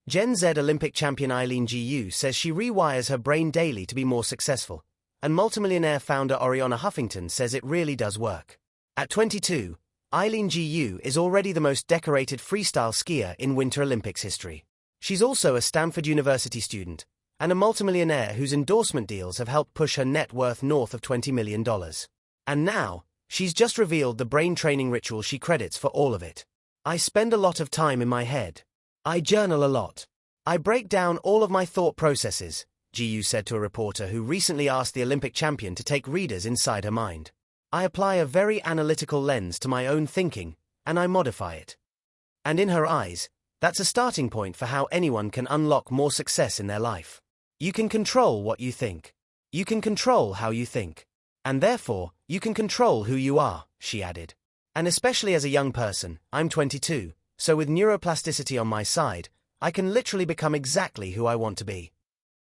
Gen Z Olympic champion Eileen says she rewires her brain daily to be more successful, and multimillionaire founder Arianna Huffington says it really does work. At 22, Eileen is already the most decorated freestyle skier in Winter Olympics history. She's also a Stanford University student, and a multimillionaire whose endorsement deals have helped push her net worth north of $20 million. And now, she's just revealed the brain training ritual she credits for all of it. "I spend a lot of time in my head. I journal a lot. I break down all of my thought processes," Gu said to a reporter who recently asked the Olympic champion to take readers inside her mind. "I apply a very analytical lens to my own thinking, and I modify it." And in her eyes, that's a starting point for how anyone can unlock more success in their life. You can control what you think. You can control how you think. And therefore, you can control who you are, she added. "And especially as a young person, I'm 22, so with neuroplasticity on my side, I can literally become exactly who I want to be."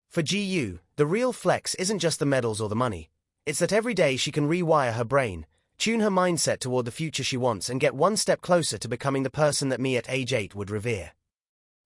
For Gu, the real flex isn't just the medals or the money. It's that every day she can rewire her brain, tune her mindset toward the future she wants, and get one step closer to becoming the person that me at age 8 would revere.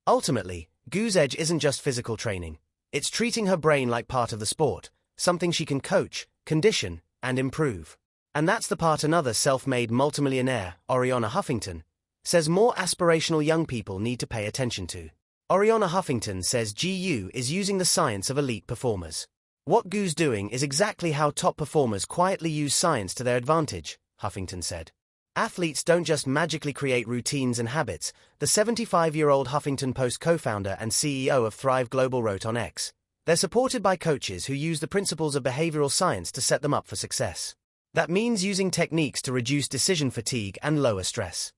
Ultimately, Gu's edge isn't just physical training. It's treating her brain like part of the sport, something she can coach, condition, and improve. And that's the part another self-made multimillionaire, Arianna Huffington, says more aspirational young people need to pay attention to. Arianna Huffington says Gu is using the science of elite performers. "What Gu's doing is exactly how top performers quietly use science to their advantage," Huffington said. "Athletes don't just magically create routines and habits," the 75-year-old Huffington Post co-founder and CEO of Thrive Global wrote on X. "They're supported by coaches who use the principles of behavioral science to set them up for success. That means using techniques to reduce decision fatigue and lower stress."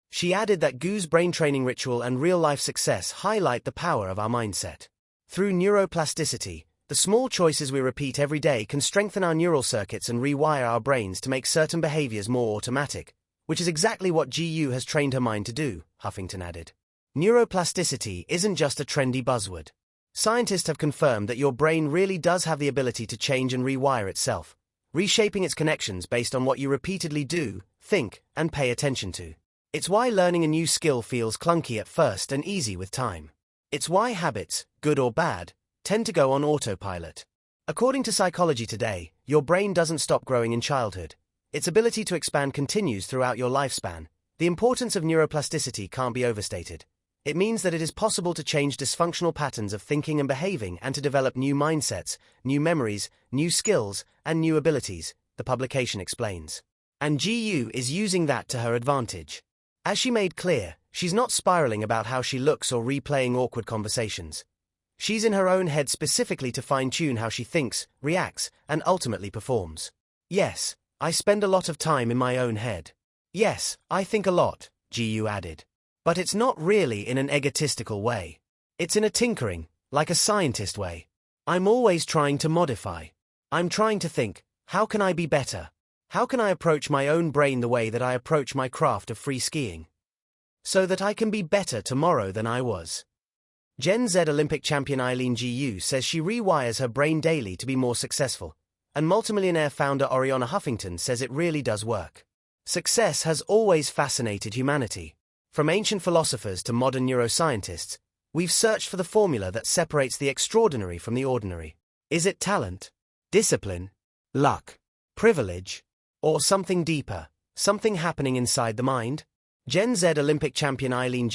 She added that Gu's brain training ritual and real-life success highlight the power of our mindset. Through neuroplasticity, the small choices we repeat every day can strengthen our neural circuits and rewire our brains to make certain behaviors more automatic, which is exactly what Gu has trained her mind to do, Huffington added. Neuroplasticity isn't just a trendy buzzword. Scientists have confirmed that your brain really does have the ability to change and rewire itself, reshaping its connections based on what you repeatedly do, think, and pay attention to. It's why learning a new skill feels clunky at first and easy with time. It's why habits, good or bad, tend to go on autopilot. According to Psychology Today, your brain doesn't stop growing in childhood. Its ability to expand continues throughout your lifespan. The importance of neuroplasticity can't be overstated. It means that it is possible to change dysfunctional patterns of thinking and behaving and to develop new mindsets, new memories, new skills, and new abilities, the publication explains. And Gu is using that to her advantage. As she made clear, she's not spiraling about how she looks or replaying awkward conversations. She's in her own head specifically to fine-tune how she thinks, reacts, and ultimately performs. "Yes, I spend a lot of time in my own head. Yes, I think a lot," Gu added. "But it's not really in an egotistical way. It's in a tinkering, like a scientist way. I'm always trying to modify. I'm trying to think, how can I be better? How can I approach my own brain the way that I approach my craft of free skiing? So that I can be better tomorrow than I was." Gen Z Olympic champion Eileen says she rewires her brain daily to be more successful, and multimillionaire founder Arianna Huffington says it really does work. Success has always fascinated humanity. From ancient philosophers to modern neuroscientists, we've searched for the formula that separates the extraordinary from the ordinary. Is it talent, discipline, luck, privilege, or something deeper, something happening inside the mind? Gen Z Olympic champion Eileen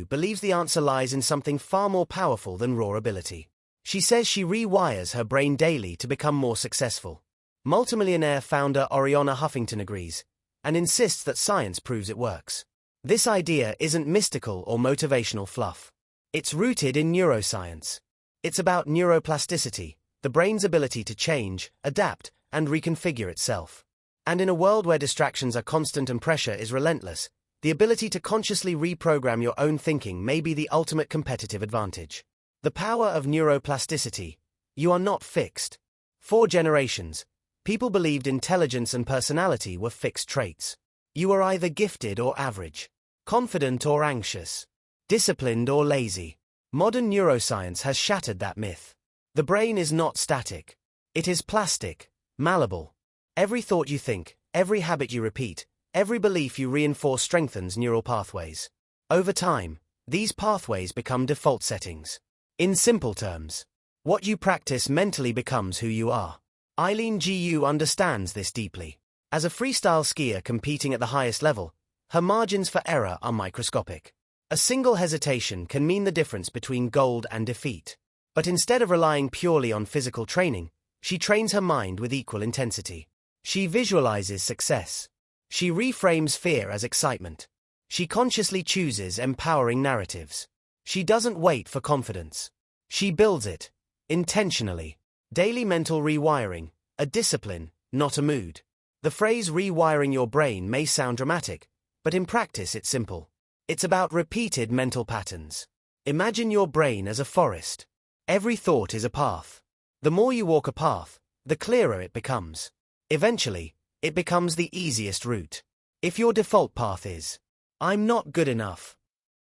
believes the answer lies in something far more powerful than raw ability. She says she rewires her brain daily to become more successful. Multimillionaire founder Arianna Huffington agrees, and insists that science proves it works. This idea isn't mystical or motivational fluff. It's rooted in neuroscience. It's about neuroplasticity, the brain's ability to change, adapt, and reconfigure itself. And in a world where distractions are constant and pressure is relentless, the ability to consciously reprogram your own thinking may be the ultimate competitive advantage. The power of neuroplasticity. You are not fixed. For generations, people believed intelligence and personality were fixed traits. You are either gifted or average, confident or anxious, disciplined or lazy. Modern neuroscience has shattered that myth. The brain is not static. It is plastic, malleable. Every thought you think, every habit you repeat, every belief you reinforce strengthens neural pathways. Over time, these pathways become default settings. In simple terms, what you practice mentally becomes who you are. Eileen Gu understands this deeply. As a freestyle skier competing at the highest level, her margins for error are microscopic. A single hesitation can mean the difference between gold and defeat. But instead of relying purely on physical training, she trains her mind with equal intensity. She visualizes success. She reframes fear as excitement. She consciously chooses empowering narratives. She doesn't wait for confidence. She builds it, intentionally. Daily mental rewiring, a discipline, not a mood. The phrase rewiring your brain may sound dramatic, but in practice it's simple. It's about repeated mental patterns. Imagine your brain as a forest. Every thought is a path. The more you walk a path, the clearer it becomes. Eventually, it becomes the easiest route. If your default path is, I'm not good enough,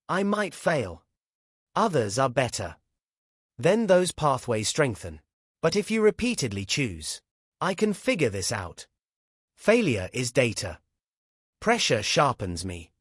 I might fail, others are better, then those pathways strengthen. But if you repeatedly choose, I can figure this out, failure is data, pressure sharpens me,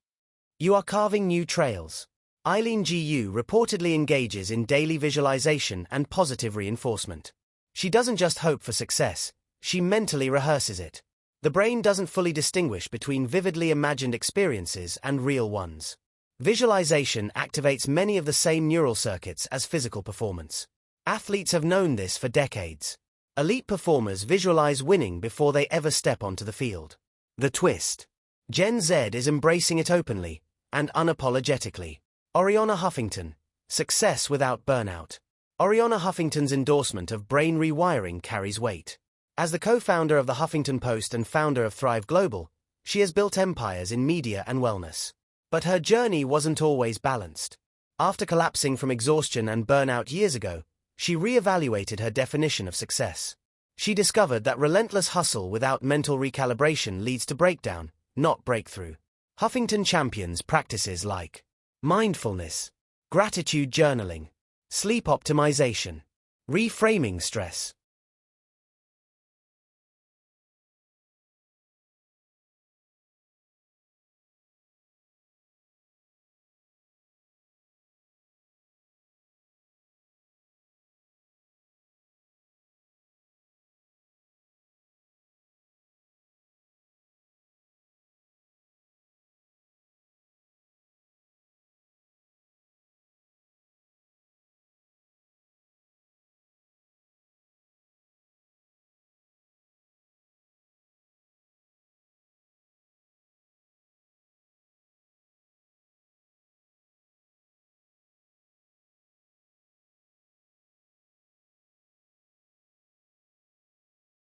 you are carving new trails. Eileen Gu reportedly engages in daily visualization and positive reinforcement. She doesn't just hope for success, she mentally rehearses it. The brain doesn't fully distinguish between vividly imagined experiences and real ones. Visualization activates many of the same neural circuits as physical performance. Athletes have known this for decades. Elite performers visualize winning before they ever step onto the field. The twist. Gen Z is embracing it openly and unapologetically. Arianna Huffington, success without burnout. Arianna Huffington's endorsement of brain rewiring carries weight. As the co-founder of the Huffington Post and founder of Thrive Global, she has built empires in media and wellness. But her journey wasn't always balanced. After collapsing from exhaustion and burnout years ago, she re-evaluated her definition of success. She discovered that relentless hustle without mental recalibration leads to breakdown, not breakthrough. Huffington champions practices like mindfulness, gratitude journaling, sleep optimization, reframing stress,